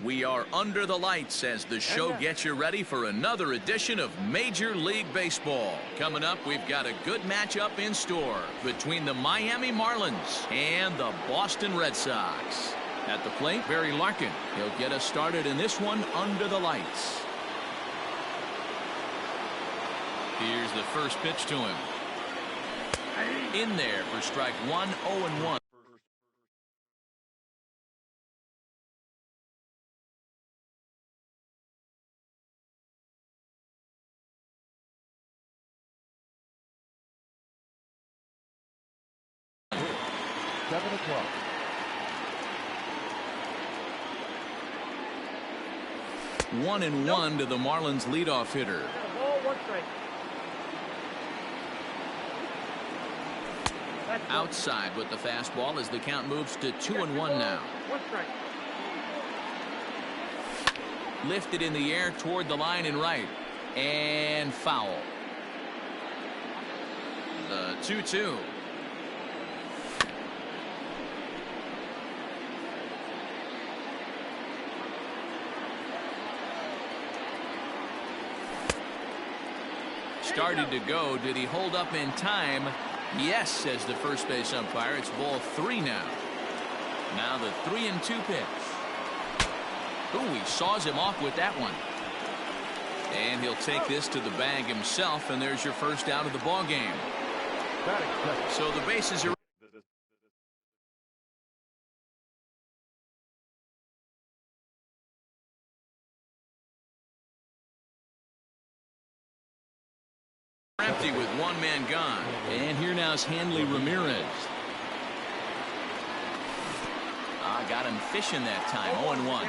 We are under the lights as the show gets you ready for another edition of Major League Baseball. Coming up, we've got a good matchup in store between the Miami Marlins and the Boston Red Sox. At the plate, Barry Larkin. He'll get us started in this one under the lights. Here's the first pitch to him. In there for strike one, 0-1. One and one to the Marlins leadoff hitter. Outside with the fastball as the count moves to 2-1 now. Lifted in the air toward the line and right. And foul. The 2-2. Started to go. Did he hold up in time? Yes, says the first base umpire. It's ball 3 now. Now the 3-2 pitch. Ooh, he saws him off with that one. And he'll take this to the bag himself, and there's your first out of the ball game. So the bases are empty with one man gone. And here now is Hanley Ramirez. Got him fishing that time. 0-1.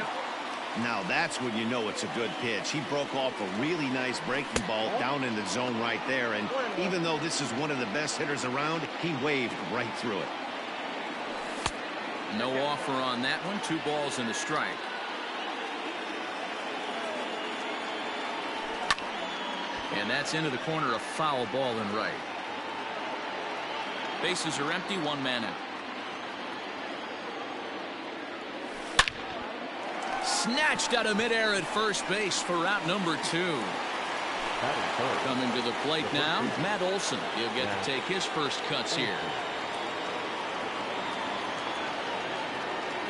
Now that's when you know it's a good pitch. He broke off a really nice breaking ball down in the zone right there. And even though this is one of the best hitters around, he waved right through it. No offer on that one. 2 balls and a strike. And that's into the corner, a foul ball and right. Bases are empty, 1 man out. Snatched out of midair at first base for out number 2. Coming to the plate now, Matt Olson. He'll get to take his first cuts here.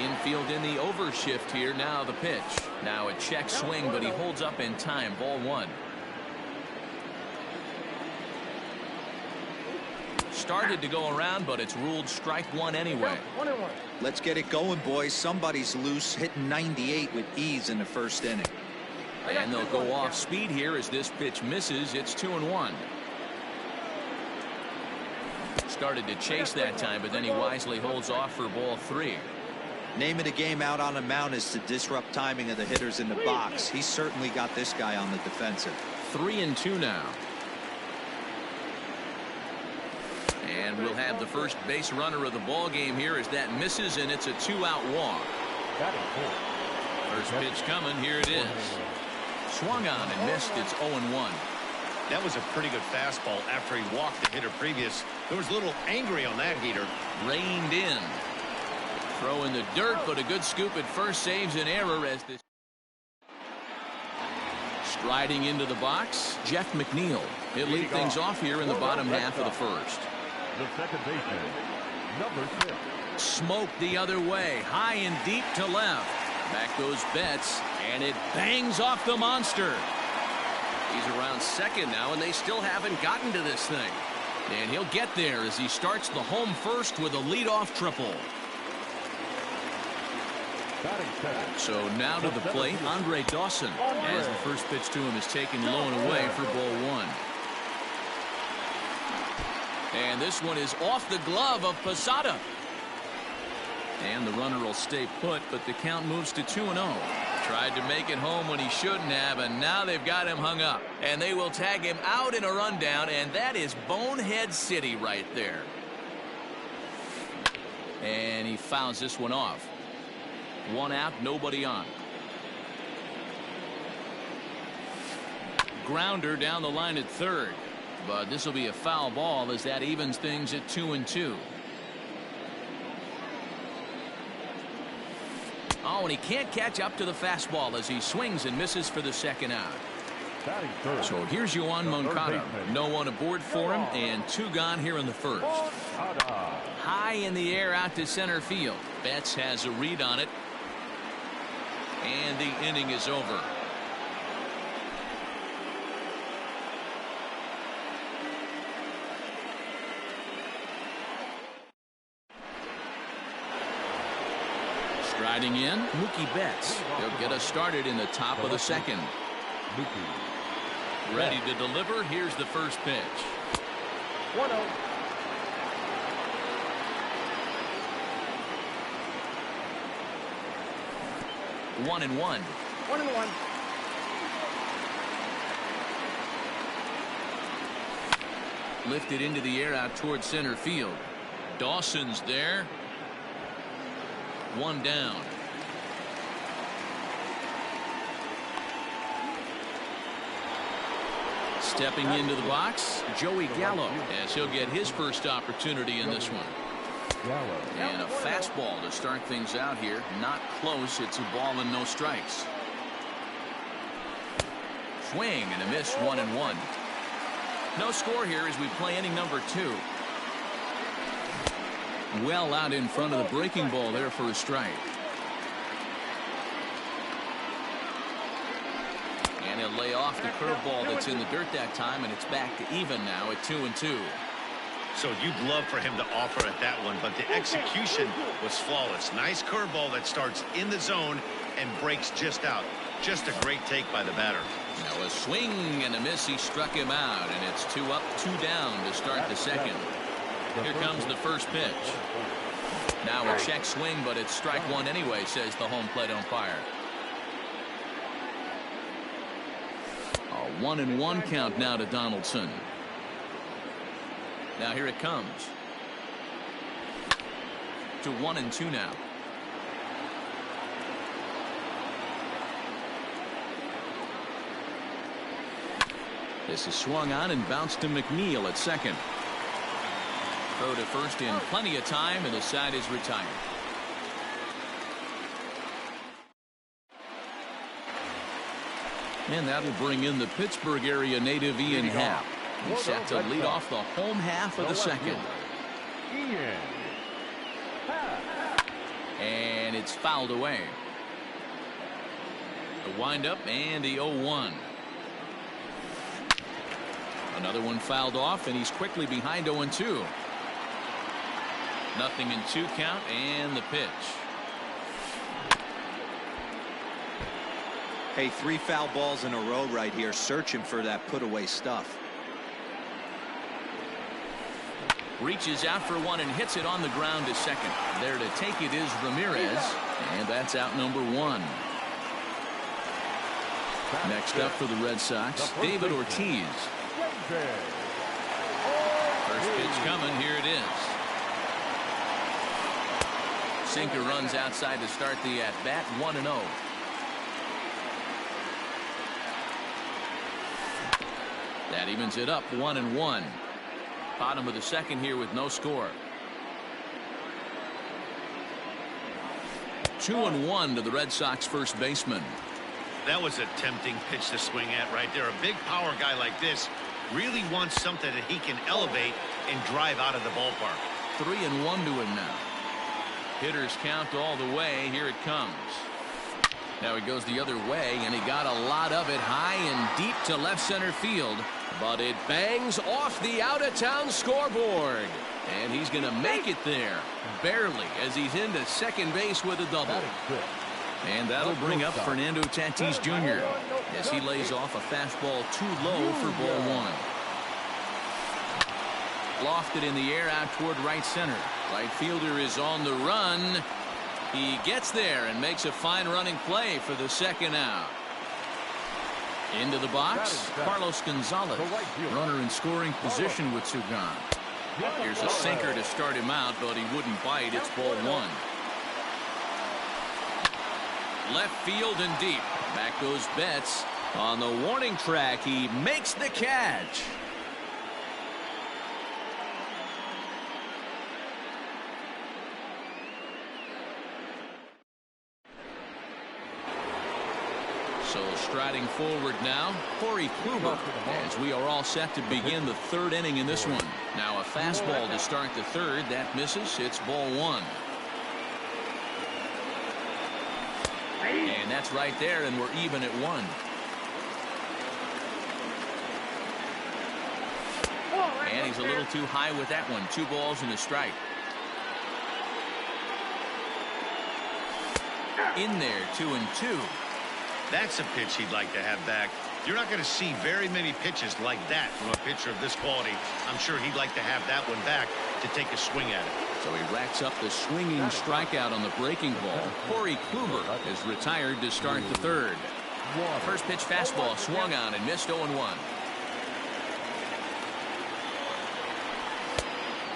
Infield in the overshift here. Now the pitch. Now a check swing, but he holds up in time. Ball 1. Started to go around, but it's ruled strike 1 anyway. Let's get it going, boys. Somebody's loose, hitting 98 with ease in the first inning. And they'll go off speed here as this pitch misses. It's 2-1. Started to chase that time, but then he wisely holds off for ball 3. Name of the game out on the mound is to disrupt timing of the hitters in the box. He's certainly got this guy on the defensive. 3-2 now. And we'll have the first base runner of the ball game here as that misses, and it's a 2-out walk. First pitch coming. Here it is. Swung on and missed. It's 0-1. That was a pretty good fastball after he walked the hitter previous. There was a little angry on that heater. Reined in. Throw in the dirt, but a good scoop at first saves an error as this. Striding into the box, Jeff McNeil. He'll lead things off here in the bottom half of the first. The second baseman, number 6. Smoked the other way, high and deep to left. Back goes Betts, and it bangs off the monster. He's around second now, and they still haven't gotten to this thing. And he'll get there as he starts the home first with a leadoff triple. So now to the plate, Andre Dawson, as the first pitch to him is taken low and away for ball 1. And this one is off the glove of Posada. And the runner will stay put, but the count moves to 2-0. Tried to make it home when he shouldn't have, and now they've got him hung up. And they will tag him out in a rundown, and that is Bonehead City right there. And he fouls this one off. 1 out, nobody on. Grounder down the line at third. But this will be a foul ball as that evens things at 2-2. Oh, and he can't catch up to the fastball as he swings and misses for the second out. Batting third. So here's Yoan The third Moncada. baseman. No one aboard for him, and 2 gone here in the first. Moncada. High in the air out to center field. Betts has a read on it. And the inning is over. Striding in, Mookie Betts. He'll get us started in the top of the second. Mookie. Ready to deliver. Here's the first pitch. 1-0. 1-1. 1-1. Lifted into the air out towards center field. Dawson's there. 1 down. Stepping into the box, Joey Gallo, as he'll get his first opportunity in this one. Gallo. And a fastball to start things out here. Not close. It's a ball and no strikes. Swing and a miss. 1-1. No score here as we play inning number 2. Well out in front of the breaking ball there for a strike. And he'll lay off the curveball that's in the dirt that time, and it's back to even now at 2-2. So you'd love for him to offer at that one, but the execution was flawless. Nice curveball that starts in the zone and breaks just out. Just a great take by the batter. Now a swing and a miss. He struck him out, and it's 2 up, 2 down to start the second. Here comes the first pitch. Now a check swing, but it's strike 1 anyway, says the home plate umpire. A 1-1 count now to Donaldson. Now here it comes. To 1-2 now. This is swung on and bounced to McNeil at second. Throw to first in plenty of time, and the side is retired. And that'll bring in the Pittsburgh area native Ian Happ. He's set to lead off the home half of the second. Ian. And it's fouled away. The windup and the 0-1. Another one fouled off, and he's quickly behind 0-2. Nothing in 2 count, and the pitch. Hey, 3 foul balls in a row right here, searching for that put away stuff. Reaches out for one and hits it on the ground to second. There to take it is Ramirez, and that's out number 1. Next up for the Red Sox, David Ortiz. First pitch coming. Here it is. Sinker runs outside to start the at-bat. 1-0. That evens it up. 1-1. Bottom of the second here with no score. 2-1 to the Red Sox first baseman. That was a tempting pitch to swing at right there. A big power guy like this really wants something that he can elevate and drive out of the ballpark. 3-1 to him now. Hitters count all the way. Here it comes. Now he goes the other way, and he got a lot of it high and deep to left center field, but it bangs off the out-of-town scoreboard, and he's going to make it there barely as he's into second base with a double. And that'll bring up Fernando Tatis Jr. as he lays off a fastball too low for ball 1. Lofted in the air out toward right center. Right fielder is on the run. He gets there and makes a fine running play for the second out. Into the box, Carlos Gonzalez, runner in scoring position with 2 gone. Here's a sinker to start him out, but he wouldn't bite. It's ball 1. Left field and deep. Back goes Betts. On the warning track, he makes the catch. So striding forward now, Corey Kluber, as we are all set to begin the third inning in this one. Now a fastball to start the third. That misses. It's ball one. And that's right there, and we're even at one. And he's a little too high with that one. 2 balls and a strike. In there, 2-2. That's a pitch he'd like to have back. You're not going to see very many pitches like that from a pitcher of this quality. I'm sure he'd like to have that one back to take a swing at it. So he racks up the swinging strikeout on the breaking ball. Corey Kluber is retired to start the third. First pitch fastball swung on and missed 0-1.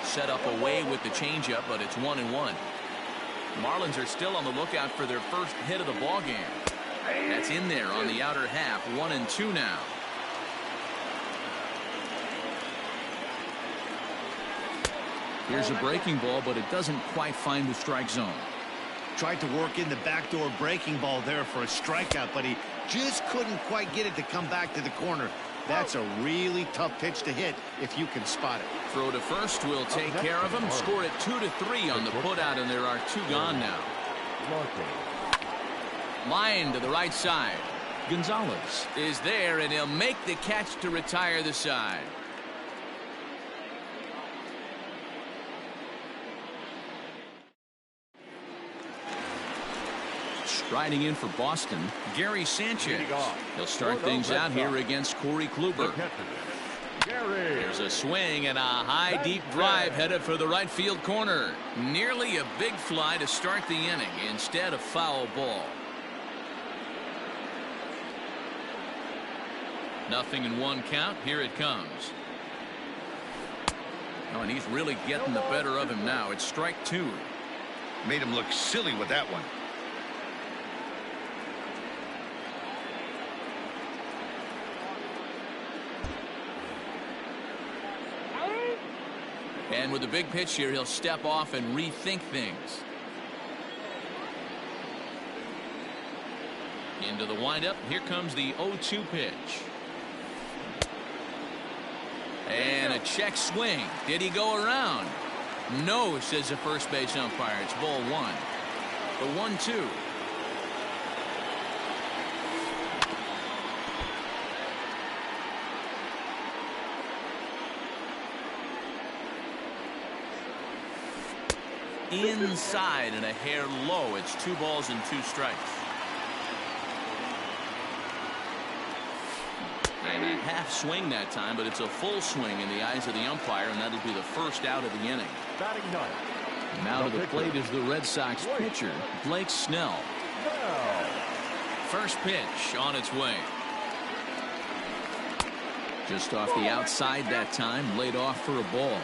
Set up away with the changeup, but it's 1-1. Marlins are still on the lookout for their first hit of the ball game. That's in there on the outer half. 1-2 now. Here's a breaking ball, but it doesn't quite find the strike zone. Tried to work in the backdoor breaking ball there for a strikeout, but he just couldn't quite get it to come back to the corner. That's a really tough pitch to hit if you can spot it. Throw to first will take care of him. Score it 2-3 on the putout, and there are 2 gone now. Line to the right side. Gonzalez is there, and he'll make the catch to retire the side. Striding in for Boston, Gary Sanchez. He'll start things out here against Corey Kluber. There's a swing and a high deep drive headed for the right field corner. Nearly a big fly to start the inning. Instead, a foul ball. Nothing in 1 count. Here it comes. Oh, and he's really getting the better of him now. It's strike 2. Made him look silly with that one. And with the big pitch here, he'll step off and rethink things. Into the windup. Here comes the 0-2 pitch. And a check swing. Did he go around? No, says the first base umpire. It's ball 1. The 1-2. Inside and a hair low. It's 2 balls and 2 strikes. And a half swing that time, but it's a full swing in the eyes of the umpire, and that'll be the first out of the inning. Now to the plate is the Red Sox pitcher, Blake Snell. First pitch on its way. Just off the outside that time, laid off for a ball.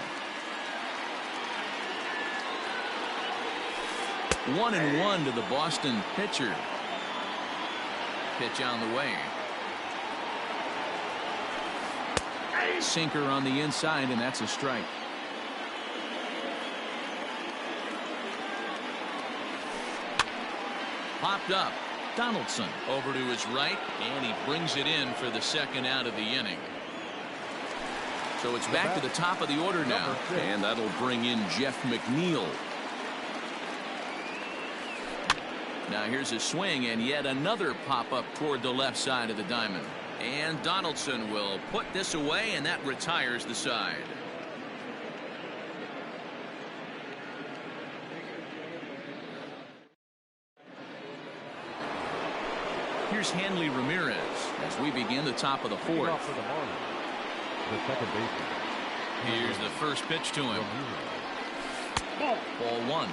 1-1 to the Boston pitcher. Pitch on the way. Sinker on the inside, and that's a strike. Popped up. Donaldson over to his right, and he brings it in for the second out of the inning. So it's back to the top of the order now, and that'll bring in Jeff McNeil. Now here's a swing and yet another pop-up toward the left side of the diamond. And Donaldson will put this away, and that retires the side. Here's Hanley Ramirez as we begin the top of the 4th. Here's the first pitch to him. Ball 1.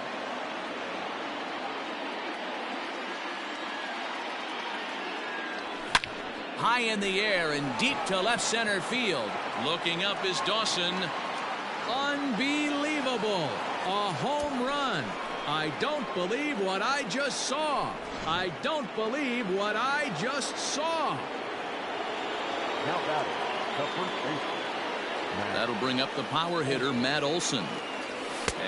High in the air and deep to left center field. Looking up is Dawson. Unbelievable. A home run. I don't believe what I just saw. I don't believe what I just saw. That'll bring up the power hitter, Matt Olson.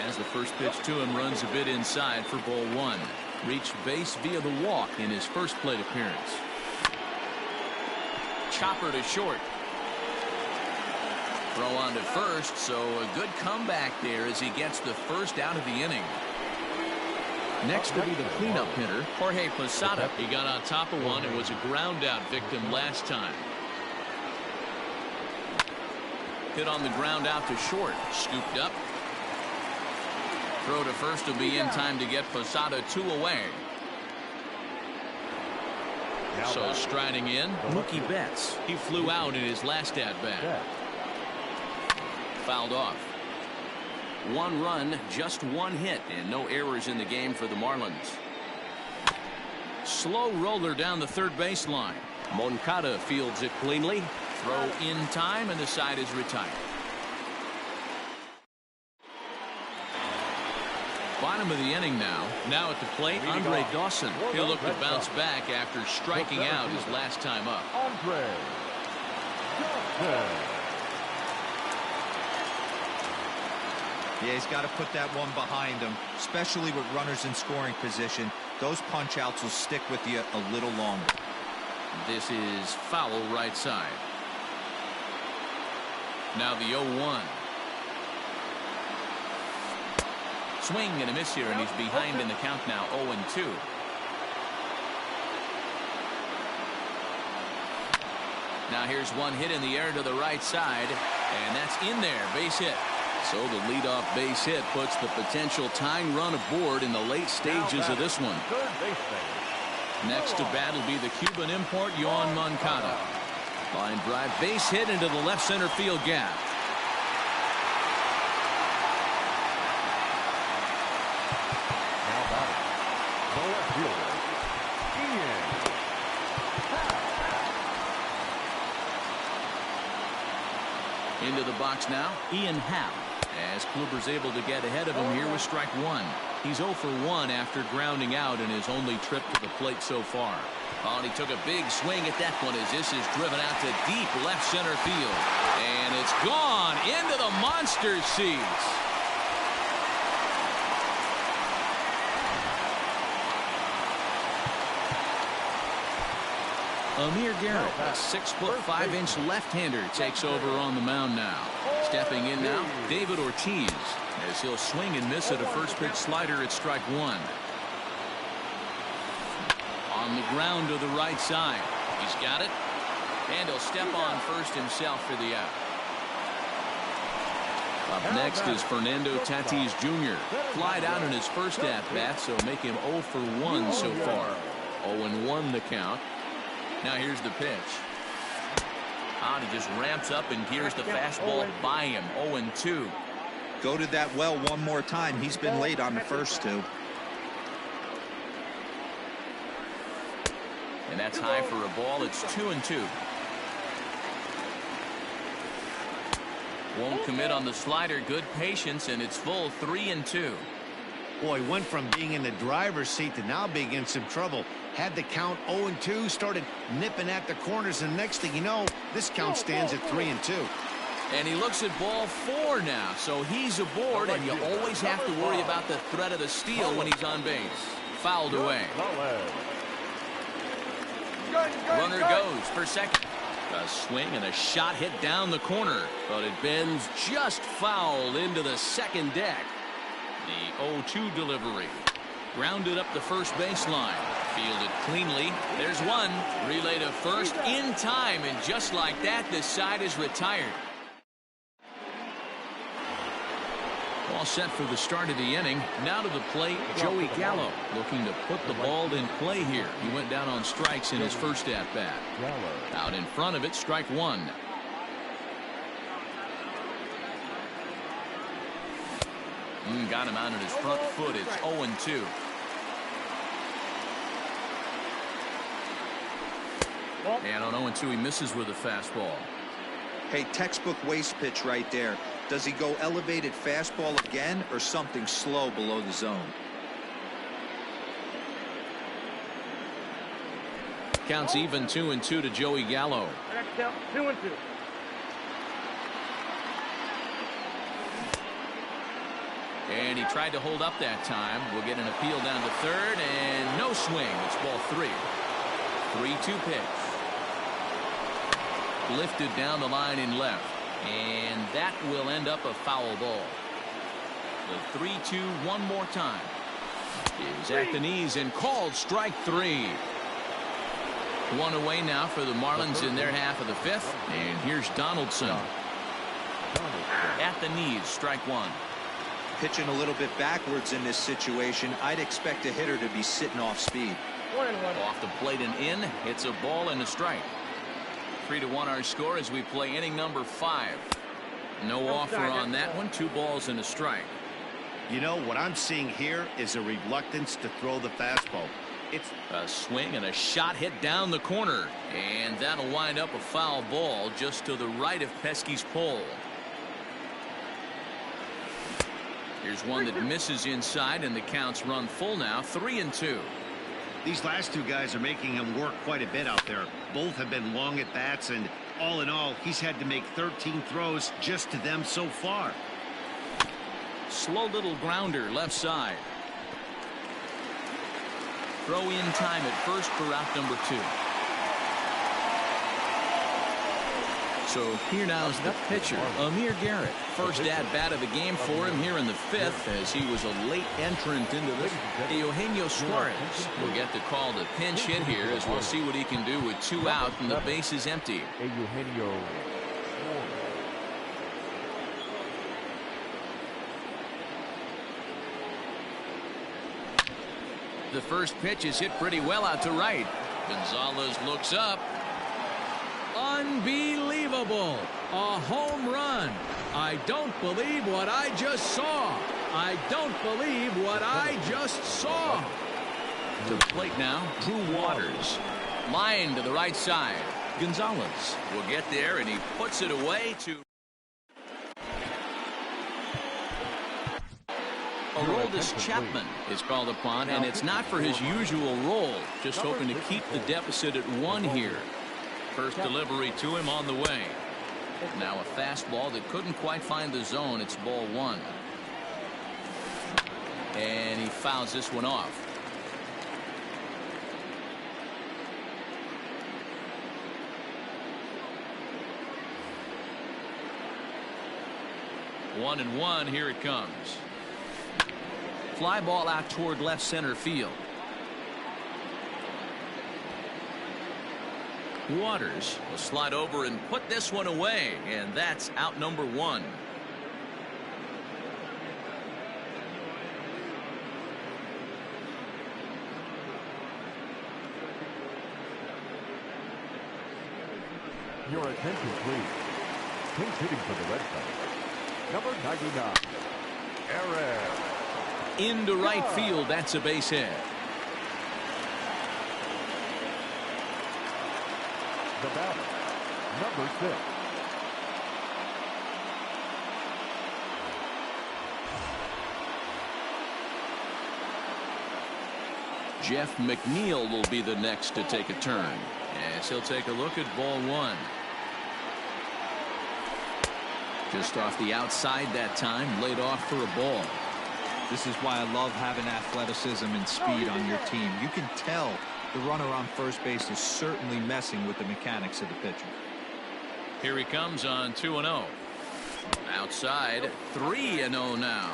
As the first pitch to him runs a bit inside for ball 1. Reached base via the walk in his first plate appearance. chopper to short. Throw on to first, so a good comeback there as he gets the first out of the inning. Next will be the cleanup hitter, Jorge Posada. He got on top of one and was a ground out victim last time. Hit on the ground out to short. Scooped up. Throw to first will be in time to get Posada 2 away. So striding in, Mookie Betts. He flew out in his last at-bat. Fouled off. 1 run, just 1 hit, and no errors in the game for the Marlins. Slow roller down the third baseline. Moncada fields it cleanly. Throw in time, and the side is retired. Bottom of the inning now. Now at the plate, Andre Dawson. He'll look to bounce back after striking out his last time up. Andre Dawson. Yeah, he's got to put that one behind him, especially with runners in scoring position. Those punch outs will stick with you a little longer. This is foul right side. Now the 0-1. Swing and a miss here, and he's behind in the count now, 0-2. Now here's one hit in the air to the right side, and that's in there, base hit. So the leadoff base hit puts the potential tying run aboard in the late stages of this one. Next to bat will be the Cuban import, Yoan Moncada. Line drive, base hit into the left center field gap. Now batting, the left fielder, Ian Happ. Into the box now, Ian Happ. As Kluber's able to get ahead of him here with strike 1. He's 0 for 1 after grounding out in his only trip to the plate so far. Oh, and he took a big swing at that one as this is driven out to deep left center field. And it's gone into the monster seats. Amir Garrett, a 6'5" left-hander, takes over on the mound now. Stepping in now, David Ortiz, as he'll swing and miss at a first pitch slider at strike 1. On the ground to the right side. He's got it. And he'll step on first himself for the out. Up next is Fernando Tatis Jr. Flied out in his first at-bat, so make him 0 for 1 so far. 0-1 the count. Now here's the pitch. He just ramps up and gears the fastball by him. 0-2. Go to that well one more time. He's been late on the first 2. And that's high for a ball. It's 2-2. Won't commit on the slider. Good patience, and it's full 3-2. Boy, went from being in the driver's seat to now being in some trouble. Had the count 0-2, started nipping at the corners, and next thing you know, this count stands at 3-2. And he looks at ball 4 now, so he's aboard, and you always have to worry about the threat of the steal when he's on base. Fouled away. Runner goes for second. A swing and a shot hit down the corner, but it bends just foul into the second deck. The 0-2 delivery. Grounded up the first baseline. Fielded cleanly. There's one. Relay to first in time, and just like that, the side is retired. All set for the start of the inning. Now to the plate, Joey Gallo, looking to put the ball in play here. He went down on strikes in his first at-bat. Out in front of it, strike 1. Got him out on his front foot. It's 0-2. And on 0-2, he misses with a fastball. Hey, textbook waste pitch right there. Does he go elevated fastball again or something slow below the zone? Counts even 2-2 to Joey Gallo. Count 2-2. And he tried to hold up that time. We'll get an appeal down to third, and no swing. It's ball 3. 3-2 pitch. Lifted down the line in left. And that will end up a foul ball. The 3-2 one more time. Is at the knees and called strike 3. One away now for the Marlins in their half of the 5th. And here's Donaldson. At the knees, strike 1. Pitching a little bit backwards in this situation. I'd expect a hitter to be sitting off speed. Off the plate and in. It's a ball and a strike. 3-1 our score as we play inning number 5. No offer on that one. 2 balls and a strike. You know, what I'm seeing here is a reluctance to throw the fastball. It's a swing and a shot hit down the corner. And that'll wind up a foul ball just to the right of Pesky's pole. Here's one that misses inside, and the count's run full now. 3-2. These last 2 guys are making him work quite a bit out there. Both have been long at bats, and all in all, he's had to make 13 throws just to them so far. Slow little grounder left side. Throw in time at first for out number 2. So here now is the pitcher, Amir Garrett. First at bat of the game for him here in the 5th, as he was a late entrant into this. Eugenio Suarez will get the call to pinch hit here, as we'll see what he can do with 2 out and the base is empty. Eugenio. The first pitch is hit pretty well out to right. Gonzalez looks up. Unbelievable. A home run. I don't believe what I just saw. I don't believe what I just saw. To the plate now, Drew Waters. Line to the right side. Gonzalez will get there, and he puts it away to Aroldis Chapman is called upon, and it's not for his usual role. Just hoping to keep the deficit at 1 here. First delivery to him on the way. Now a fastball that couldn't quite find the zone. It's ball 1. And he fouls this one off. One and one. Here it comes. Fly ball out toward left center field. Waters will slide over and put this one away, and that's out number 1. Your attention, please. Pinch hitting for the Red Sox, number 99, Aaron. Into right field. That's a base hit. The batter, number 6. Jeff McNeil will be the next to take a turn, as he'll take a look at ball 1. Just off the outside that time, laid off for a ball. This is why I love having athleticism and speed on your team. You can tell the runner on first base is certainly messing with the mechanics of the pitcher. Here he comes on 2-0. Outside, 3-0 now.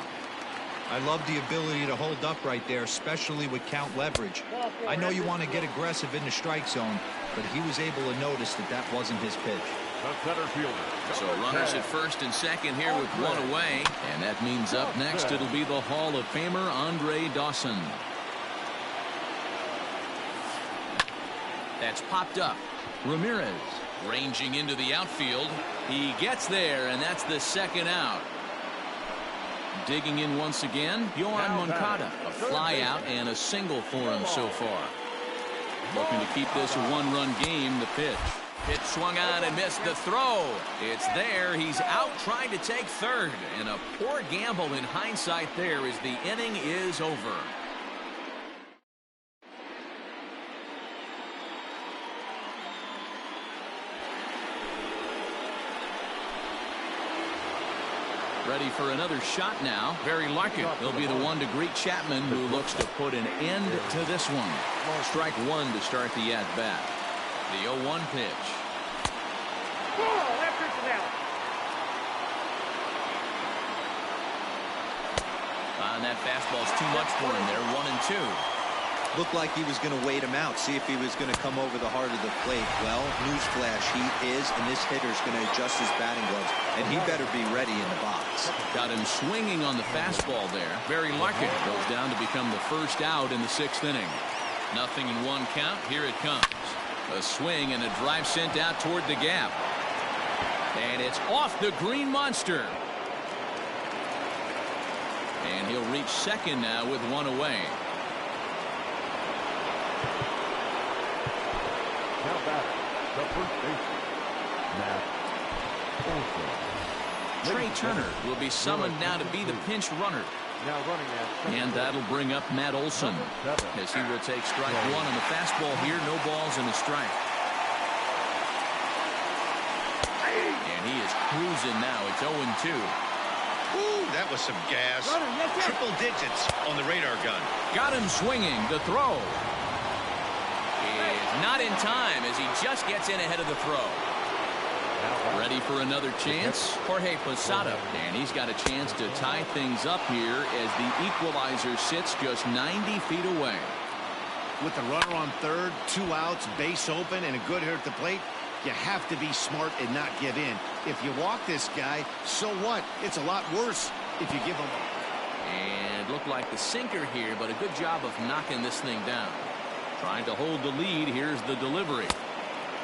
I love the ability to hold up right there, especially with count leverage. I know you want to get aggressive in the strike zone, but he was able to notice that that wasn't his pitch. The center fielder. So runners at first and second here with 1 away. And that means up next it'll be the Hall of Famer Andre Dawson. That's popped up. Ramirez ranging into the outfield. He gets there, and that's the 2nd out. Digging in once again, Yohan Moncada. A fly out and a single for him so far. Looking to keep this a 1-run game. The pitch. Pitch swung on and missed the throw. It's there. He's out trying to take third. And a poor gamble in hindsight there as the inning is over. Ready for another shot now. Barry Larkin will be the one to greet Chapman, who looks to put an end to this one. Strike 1 to start the at-bat. The 0-1 pitch. And that fastball's too much for him there. 1-2. Looked like he was going to wait him out, see if he was going to come over the heart of the plate. Well, newsflash, he is, and this hitter's going to adjust his batting gloves, and he better be ready in the box. Got him swinging on the fastball there. Barry Larkin goes down to become the first out in the 6th inning. Nothing in 1 count. Here it comes. A swing and a drive sent out toward the gap. And it's off the green monster. And he'll reach second now with 1 away. Now back, the first baseman, Matt Olson. Trey Turner will be summoned now to be the pinch runner. Now running at And that'll bring up Matt Olson as he will take strike 1 on the fastball here. No balls and a strike. And he is cruising now. It's 0-2. Ooh, that was some gas. Triple digits on the radar gun. Got him swinging. The throw is not in time as he just gets in ahead of the throw. Ready for another chance? Jorge Posada. And he's got a chance to tie things up here as the equalizer sits just 90 feet away. With the runner on third, 2 outs, base open, and a good hitter at the plate, you have to be smart and not give in. If you walk this guy, so what? It's a lot worse if you give him up. And looked like the sinker here, but a good job of knocking this thing down. Trying to hold the lead. Here's the delivery.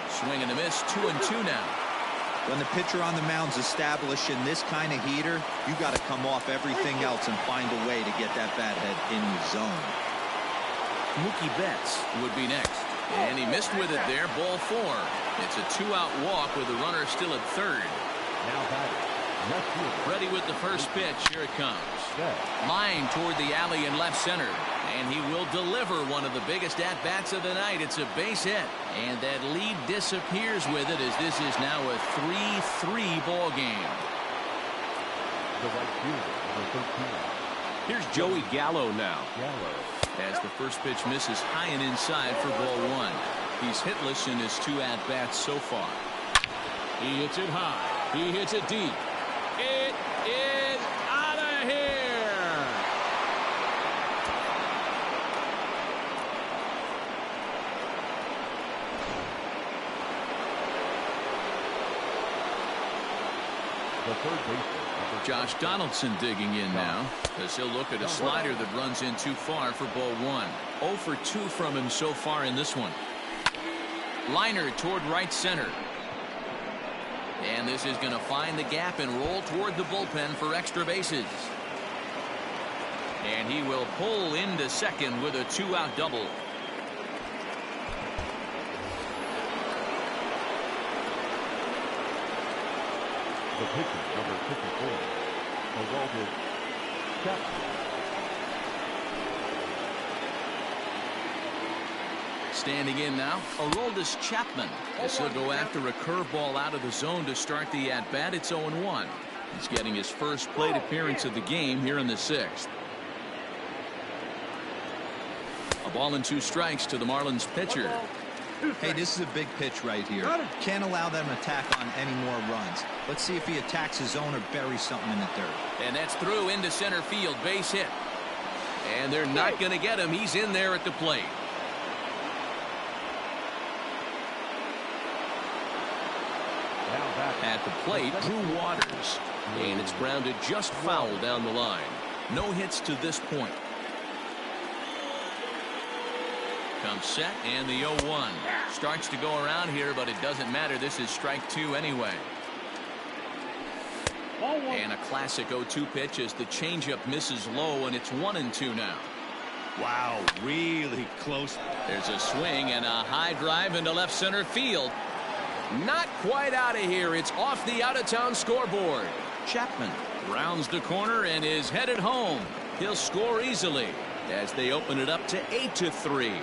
Swing and a miss. 2-2 now. When the pitcher on the mound's established in this kind of heater, you got to come off everything else and find a way to get that bat head in the zone. Mookie Betts would be next. And he missed with it there. Ball 4. It's a 2-out walk with the runner still at third. now batting, left fielder. Ready with the first pitch. Here it comes. Set. Line toward the alley in left center. And he will deliver one of the biggest at-bats of the night. It's a base hit. And that lead disappears with it as this is now a 3-3 ball game. The right fielder, number 13. Here's Joey Gallo now. Gallo. As the first pitch misses high and inside for ball 1. He's hitless in his 2 at-bats so far. He hits it high. He hits it deep. It is out of here. The third baseman, number Josh Donaldson digging in now as he'll look at a slider that runs in too far for ball 1. 0 for 2 from him so far in this one. Liner toward right center. And this is going to find the gap and roll toward the bullpen for extra bases. And he will pull into second with a 2-out double. The pitcher, number 54, Aroldis Chapman. Standing in now, Aroldis Chapman. As he'll go after a curveball out of the zone to start the at-bat. It's 0-1. He's getting his first plate appearance of the game here in the 6th. A ball and 2 strikes to the Marlins pitcher. Hey, this is a big pitch right here. Can't allow them to attack on any more runs. Let's see if he attacks his zone or buries something in the dirt. And that's through into center field. Base hit. And they're not going to get him. He's in there at the plate. Now batting. At the plate, Drew Waters. And it's grounded just foul down the line. No hits to this point. Comes set and the 0-1. Starts to go around here, but it doesn't matter. This is strike 2 anyway. And a classic 0-2 pitch as the changeup misses low, and it's 1-2 now. Wow, really close. There's a swing and a high drive into left center field. Not quite out of here. It's off the out-of-town scoreboard. Chapman rounds the corner and is headed home. He'll score easily as they open it up to 8-3.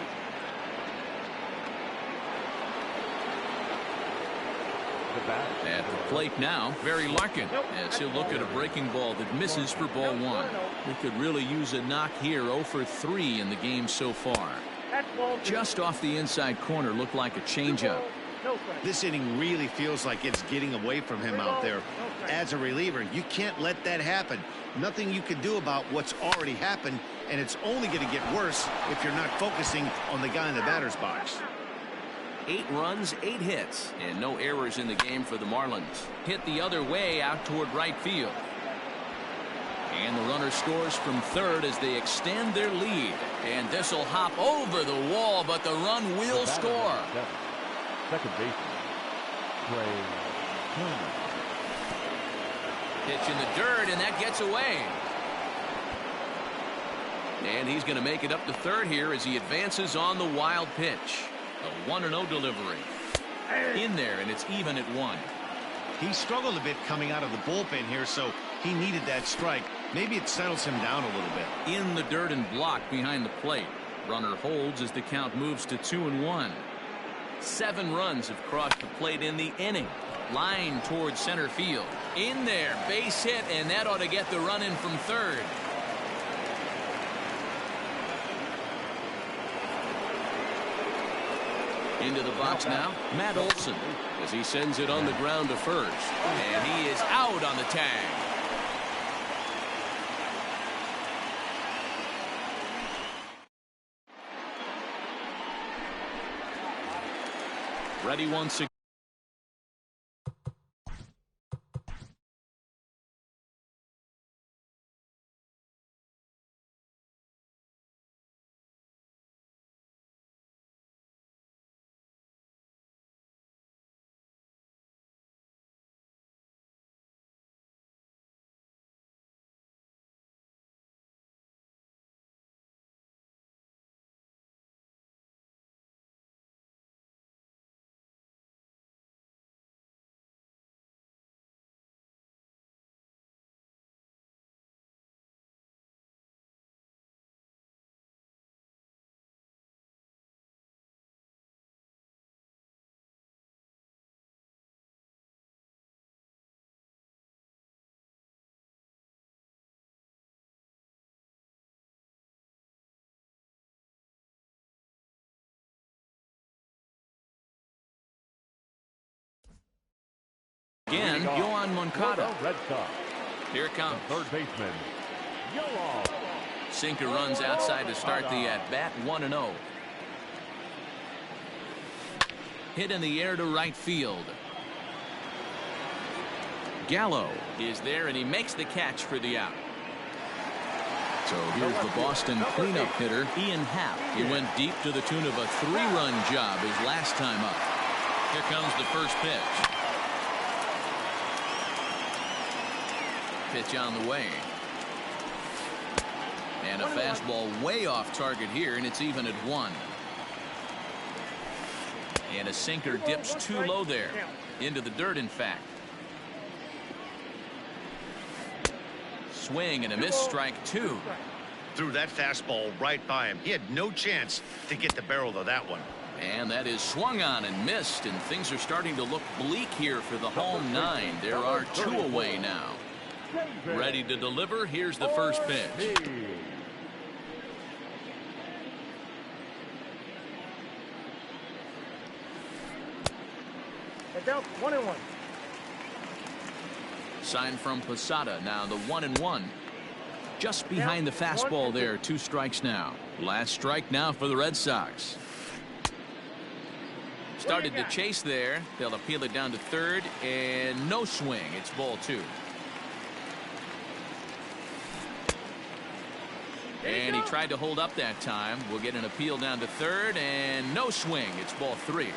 At the plate now, Barry Larkin, as he'll look at a breaking ball that misses for ball 1. He could really use a knock here. 0 for 3 in the game so far. Just off the inside corner, looked like a changeup. This inning really feels like it's getting away from him out there. As a reliever, you can't let that happen. Nothing you can do about what's already happened, and it's only going to get worse if you're not focusing on the guy in the batter's box. 8 runs, 8 hits, and no errors in the game for the Marlins. Hit the other way out toward right field. And the runner scores from third as they extend their lead. And this will hop over the wall, but the run will score. Second baseman, Trey Turner. Pitch in the dirt, and that gets away. And he's going to make it up to third here as he advances on the wild pitch. A 1-0 delivery. In there, and it's even at 1. He struggled a bit coming out of the bullpen here, so he needed that strike. Maybe it settles him down a little bit. In the dirt and blocked behind the plate. Runner holds as the count moves to 2-1. 7 runs have crossed the plate in the inning. Line towards center field. In there, base hit, and that ought to get the run in from third. Into the box now, Matt Olson, as he sends it on the ground to first. And he is out on the tag. Ready once again. Again, Yoan Moncada. Here it comes. Third baseman, Yoan. Sinker runs outside to start the at-bat. 1-0. Hit in the air to right field. Gallo is there, and he makes the catch for the out. So here's the Boston cleanup hitter, Ian Happ. He went deep to the tune of a 3-run job his last time up. Here comes the first pitch. Pitch on the way. And a fastball way off target here, and it's even at 1. And a sinker dips too low there. Into the dirt, in fact. Swing and a miss, strike 2. Threw that fastball right by him. He had no chance to get the barrel of that one. And that is swung on and missed, and things are starting to look bleak here for the home 9. There are 2 away now. Ready to deliver. Here's the first pitch. Down 1-1. Sign from Posada. Now the 1-1. Just behind the fastball there. 2 strikes now. Last strike now for the Red Sox. Started to chase there. They'll appeal it down to third, and no swing. It's ball 2. And he tried to hold up that time. We'll get an appeal down to third, and no swing. It's ball 3.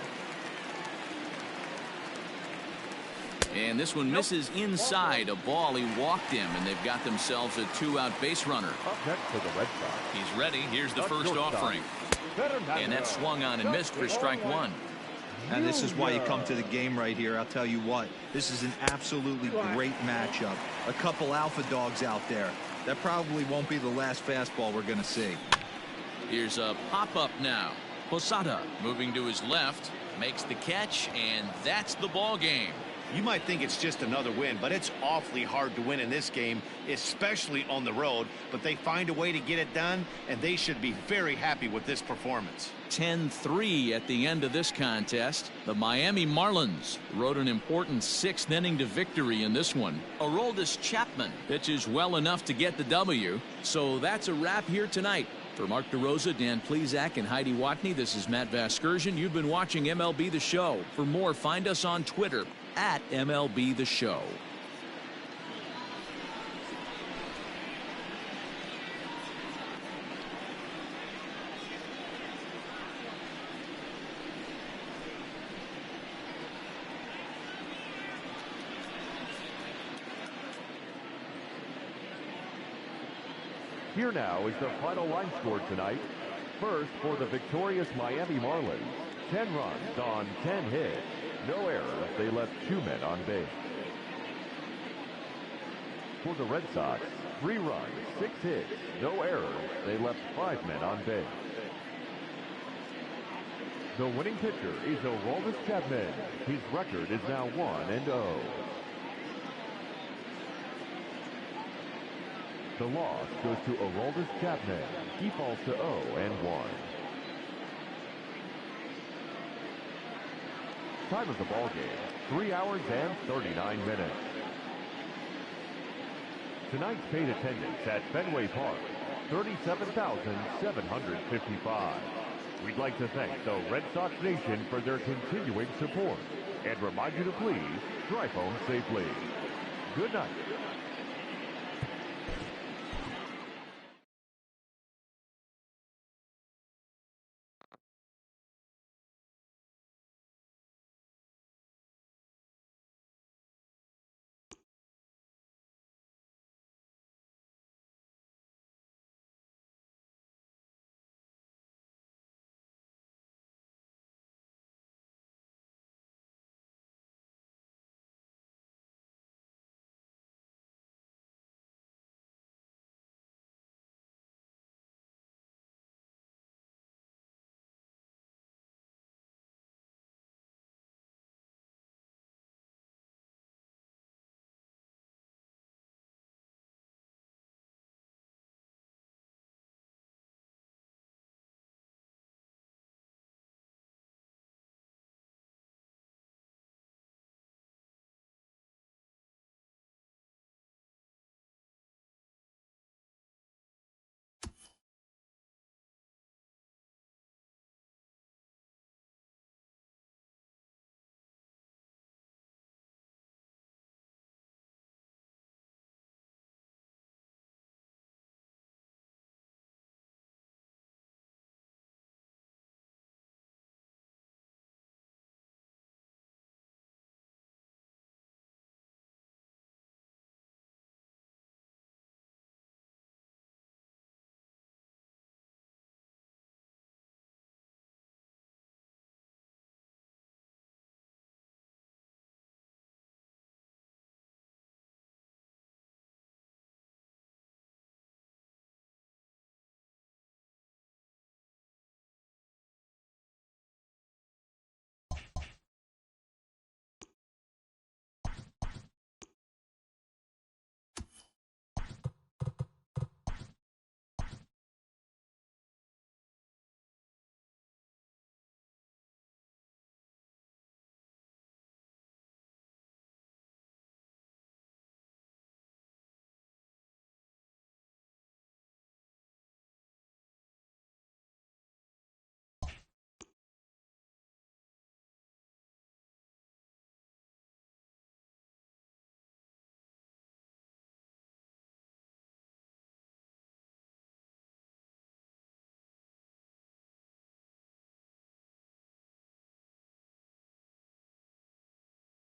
And this one misses inside. A ball. He walked him, and they've got themselves a 2-out base runner. Up next for the Red Sox. He's ready. Here's the first offering. And that swung on and missed for strike 1. And this is why you come to the game right here. I'll tell you what, this is an absolutely great matchup. A couple alpha dogs out there. That probably won't be the last fastball we're going to see. Here's a pop-up now. Posada moving to his left, makes the catch, and that's the ball game. You might think it's just another win, but it's awfully hard to win in this game, especially on the road. But they find a way to get it done, and they should be very happy with this performance. 10-3 at the end of this contest. The Miami Marlins rode an important 6th inning to victory in this one. Aroldis Chapman pitches well enough to get the W. So that's a wrap here tonight. For Mark DeRosa, Dan Plesac, and Heidi Watney, this is Matt Vasgersian. You've been watching MLB The Show. For more, find us on Twitter at MLB The Show. Here now is the final line score tonight. First, for the victorious Miami Marlins, 10 runs on 10 hits. No errors. They left 2 men on base. For the Red Sox, 3 runs, 6 hits. No errors. They left 5 men on base. The winning pitcher is Aroldis Chapman. His record is now 1-0. The loss goes to Aroldis Chapman. He falls to 0-1. Time of the ball game, 3 hours and 39 minutes. Tonight's paid attendance at Fenway Park, 37,755. We'd like to thank the Red Sox Nation for their continuing support and remind you to please drive home safely. Good night.